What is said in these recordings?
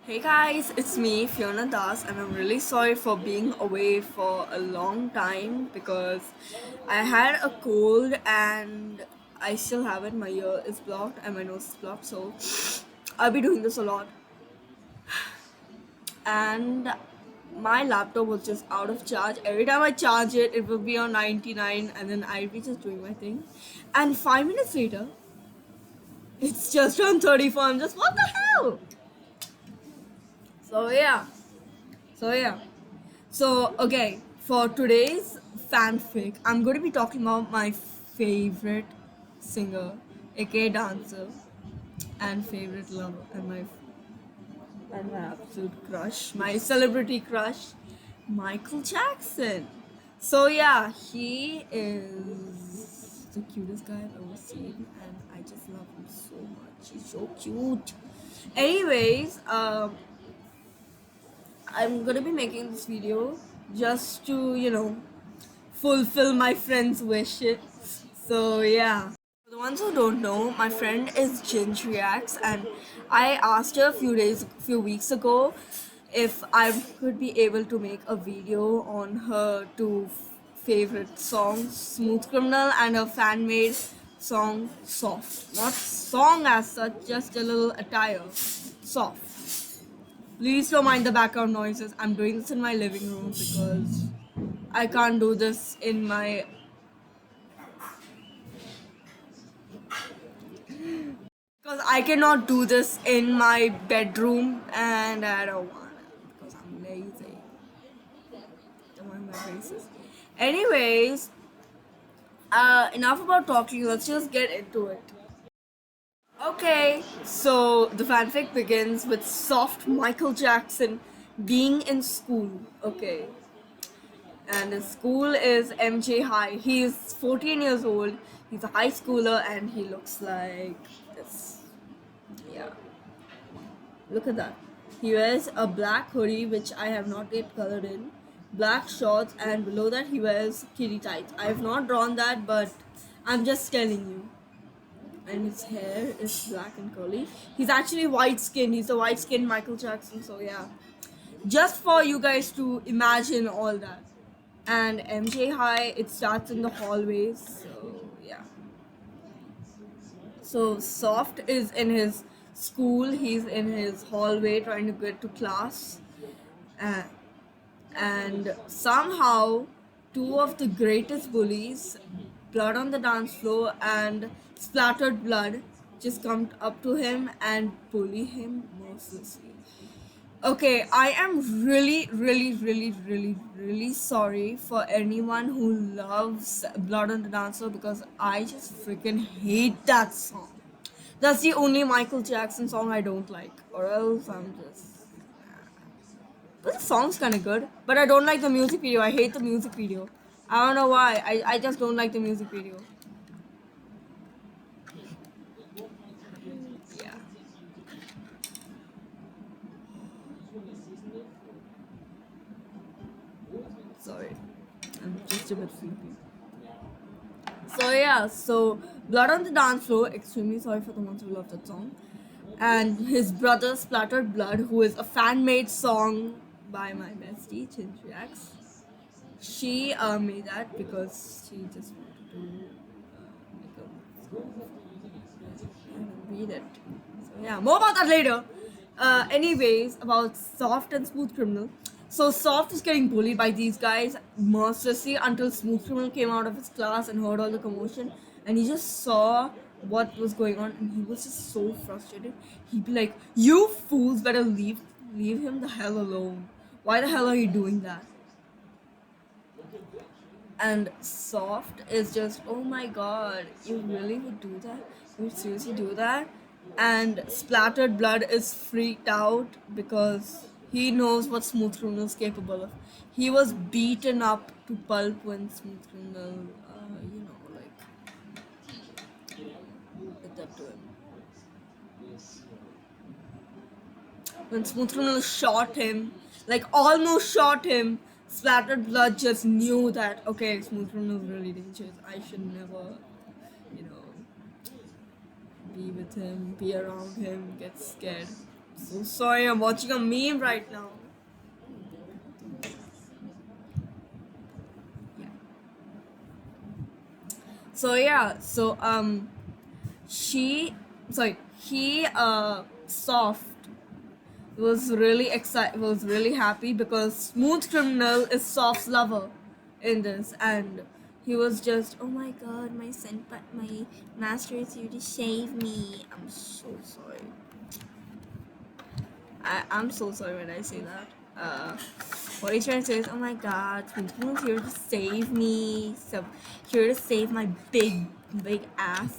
Hey guys, it's me, Fiona Das, and I'm really sorry for being away for a long time because I had a cold and I still have it. My ear is blocked and my nose is blocked, so I'll be doing this a lot. And my laptop was just out of charge. Every time I charge it, it will be on 99, and then I'll be just doing my thing. And 5 minutes later, it's just on 34. I'm just, what the hell? So, yeah. So, yeah. So, okay, for today's fanfic, I'm going to be talking about my favorite singer, aka dancer, and favorite lover, and my absolute crush, my celebrity crush, Michael Jackson. So, yeah, he is the cutest guy I've ever seen, and I just love him so much. He's so cute. Anyways, I'm gonna be making this video just to, fulfill my friend's wishes. So yeah. For the ones who don't know, my friend is Ginge Reacts, and I asked her few weeks ago, if I could be able to make a video on her two favorite songs, Smooth Criminal and her fan made song Soft. Not song as such, just a little attire. Soft. Please don't mind the background noises. I'm doing this in my living room because I can't do this in my. Because I cannot do this in my bedroom and I don't want it because I'm lazy. Don't mind my faces. Anyways, enough about talking. Let's just get into it. Okay, so the fanfic begins with soft Michael Jackson being in school. Okay, and his school is MJ High. He's 14 years old. He's a high schooler and he looks like this. Yeah, look at that. He wears a black hoodie, which I have not yet colored in, black shorts, and below that he wears kitty tights. I have not drawn that, but I'm just telling you. And his hair is black and curly. He's actually white skinned. He's a white skinned Michael Jackson, so yeah. Just for you guys to imagine all that. And MJ High, it starts in the hallways, so yeah. So Soft is in his school, he's in his hallway trying to get to class, and, and somehow two of the greatest bullies, Blood on the Dance Floor and Splattered Blood, just come up to him and bully him mercilessly. Okay, I am really, really, really, really, really sorry for anyone who loves Blood on the Dancer because I just freaking hate that song. That's the only Michael Jackson song I don't like, or else I'm just. But the song's kind of good, but I don't like the music video. I hate the music video. I don't know why. I just don't like the music video. Yeah. Sorry. I'm just a bit sleepy. So yeah, so Blood on the Dance Floor, extremely sorry for the ones who love that song. And his brother Splattered Blood, who is a fan-made song by my bestie, Chintriax. She made that because she just wanted to make a song and read it. So yeah, more about that later. Anyways, about Soft and Smooth Criminal. So Soft is getting bullied by these guys mercilessly until Smooth Criminal came out of his class and heard all the commotion, and he just saw what was going on, and he was just so frustrated. He'd be like, "You fools better leave him the hell alone. Why the hell are you doing that?" And Soft is just, oh my god, you really would do that? You would seriously do that? And Splattered Blood is freaked out because he knows what Smooth Criminal is capable of. He was beaten up to pulp when Smooth Criminal, did that to him. When Smooth Criminal shot him, like almost shot him, Splattered Blood just knew that, okay, Smooth Criminal is really dangerous. I should never, you know, be with him, be around him, get scared. So sorry, I'm watching a meme right now. Yeah. So yeah, she, sorry, he soft was really happy because Smooth Criminal is Soft's lover in this, and he was just, oh my god, my master is here to save me. I'm so sorry. I'm so sorry when I say that. What he's trying to say is, oh my god, Smooth Criminal's here to save me. So here to save my big ass.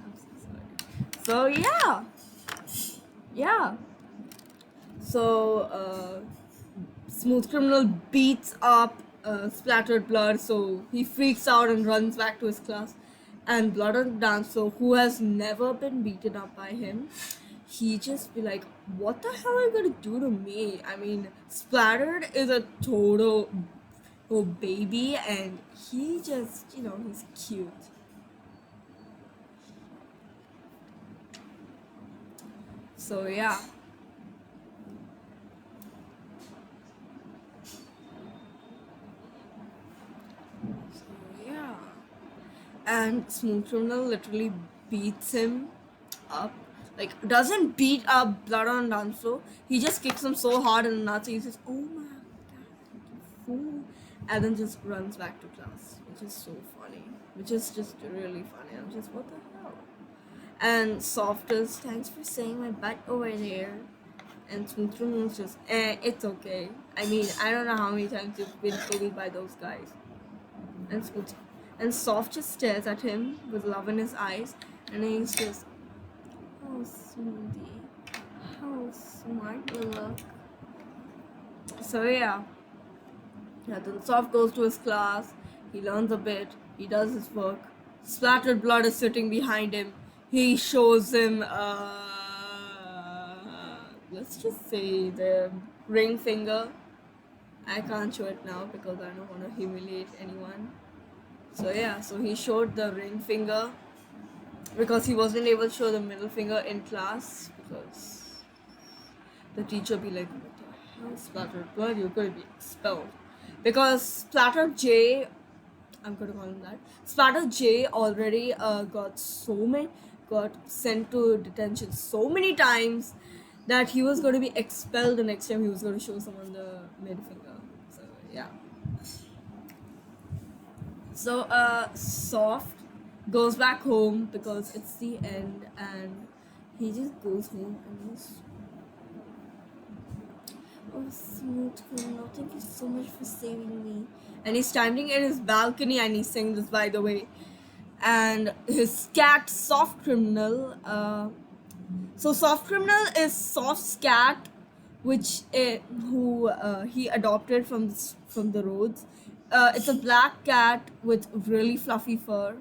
I'm so sorry. So yeah. So Smooth Criminal beats up splattered blood, so he freaks out and runs back to his class. And Blood on Dancer, who has never been beaten up by him, he just be like, "What the hell are you gonna do to me?" I mean, Splattered is a total baby, and he just, he's cute. So yeah. So yeah. And Smooth Criminal literally beats him up. Like, doesn't beat up Blood on Danzo. He just kicks him so hard in the nuts. He says, "Oh my god, you fool!" And then just runs back to class, which is so funny. Which is just really funny. I'm just, what the hell? And Softest, thanks for saying my butt over there. And Smooth Criminal's just, it's okay. I mean, I don't know how many times you've been bullied by those guys. And Smooth and Soft just stares at him with love in his eyes, and he's just, oh, Smoothie, how smart you look. So yeah, then Soft goes to his class, he learns a bit, he does his work. Splattered Blood is sitting behind him. He shows him, let's just say the ring finger. I can't show it now because I don't want to humiliate anyone. So yeah, so he showed the ring finger because he wasn't able to show the middle finger in class because the teacher be like, what the hell, Splattered Blood, you're going to be expelled. Because Splatter J, I'm going to call him that, Splatter J already got sent to detention so many times that he was going to be expelled the next time he was going to show someone the middle finger. So yeah. So Soft goes back home because it's the end, and he just goes home and he's, oh, Smooth Criminal, thank you so much for saving me. And he's standing in his balcony and he's saying this, by the way. And his cat Soft Criminal, so Soft Criminal is Soft's cat, which who he adopted from the roads. It's a black cat with really fluffy fur,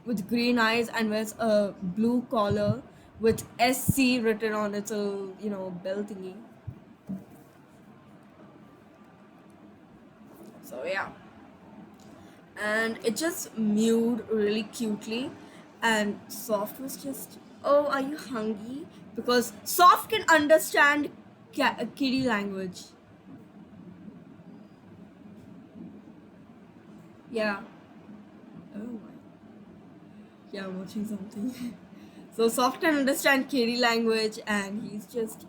with green eyes, and wears a blue collar with SC written on its bell thingy. So yeah, and it just mewed really cutely, and Soft was just, oh, are you hungry? Because Soft can understand kitty language. Yeah. Oh my. Yeah, I'm watching something. So Soft can understand kitty language, and he's just,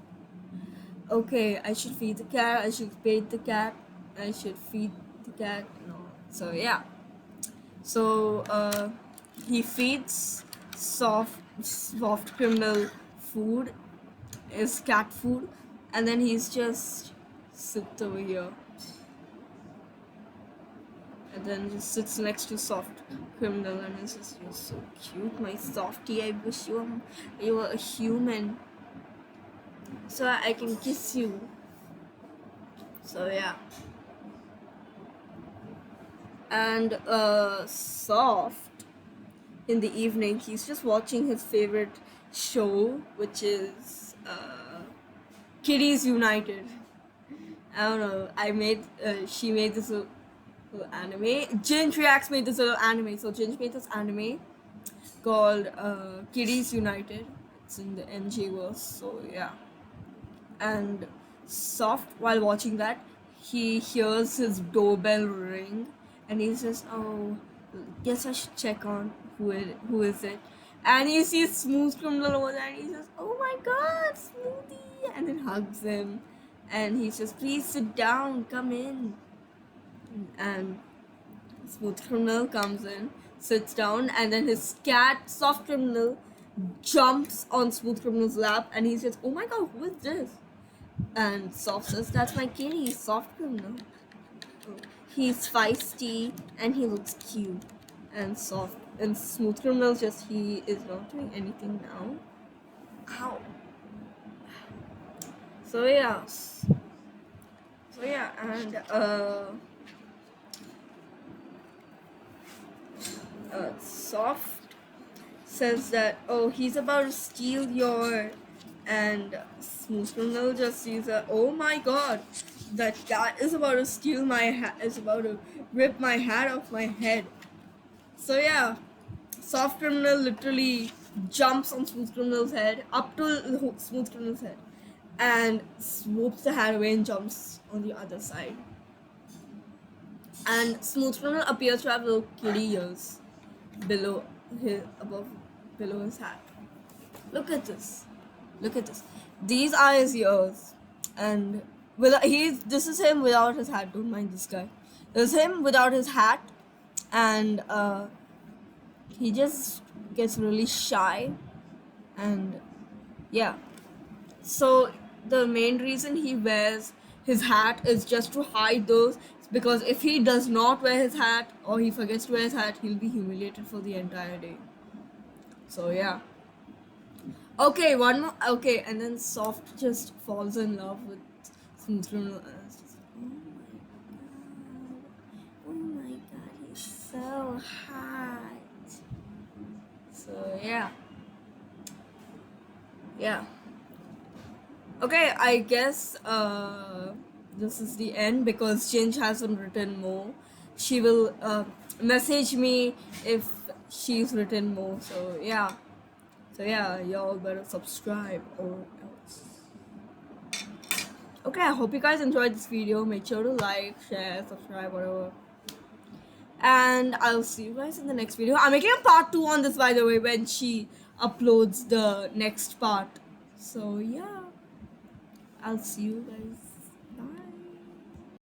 okay, I should feed the cat, I should bathe the cat, I should feed the cat, and all. So yeah. So he feeds Soft Criminal food, his cat food, and then he's just sits over here, and then just sits next to Soft Criminal, and it's just, you're so cute, my softie. I wish you were a human, so I can kiss you. So yeah. And Soft, in the evening, he's just watching his favorite show, which is Kitties United. I don't know. She made this little anime. Ginge Reacts made this little anime. So Ginge made this anime called Kitties United. It's in the NG verse. So yeah. And Soft, while watching that, he hears his doorbell ring, and he says, "Oh, guess I should check on who is it." And he sees Smooth Criminal over there, and he says, "Oh my God, Smoothie!" And then hugs him, and he says, "Please sit down, come in." And Smooth Criminal comes in, sits down, and then his cat, Soft Criminal, jumps on Smooth Criminal's lap, and he says, "Oh my God, who is this?" And Soft says, "That's my kitty, Soft Criminal. He's feisty and he looks cute." And Smooth Criminal he is not doing anything now. Ow. So yeah. And Soft says that, "Oh, he's about to steal your," and Smooth Criminal just sees that, "Oh my God, that cat is about to steal my hat, is about to rip my hat off my head." So yeah, Soft Criminal literally jumps on Smooth Criminal's head, up to Smooth Criminal's head, and swoops the hat away and jumps on the other side. And Smooth Criminal appears to have little kitty ears below his hat. Look at this. These are his ears, and this is him without his hat. Don't mind this guy. This is him without his hat, and he just gets really shy, and yeah. So the main reason he wears his hat is just to hide those, because if he does not wear his hat or he forgets to wear his hat, he'll be humiliated for the entire day. So yeah. Okay, one more. Okay, and then Soft just falls in love with Smooth Criminal. And it's just, oh my God, he's so hot. So yeah. Okay, I guess this is the end because Ginge hasn't written more. She will message me if she's written more. So yeah. Y'all better subscribe or else. Okay, I hope you guys enjoyed this video. Make sure to like, share, subscribe, whatever. And I'll see you guys in the next video. I'm making a part 2 on this, by the way, when she uploads the next part. So yeah, I'll see you guys.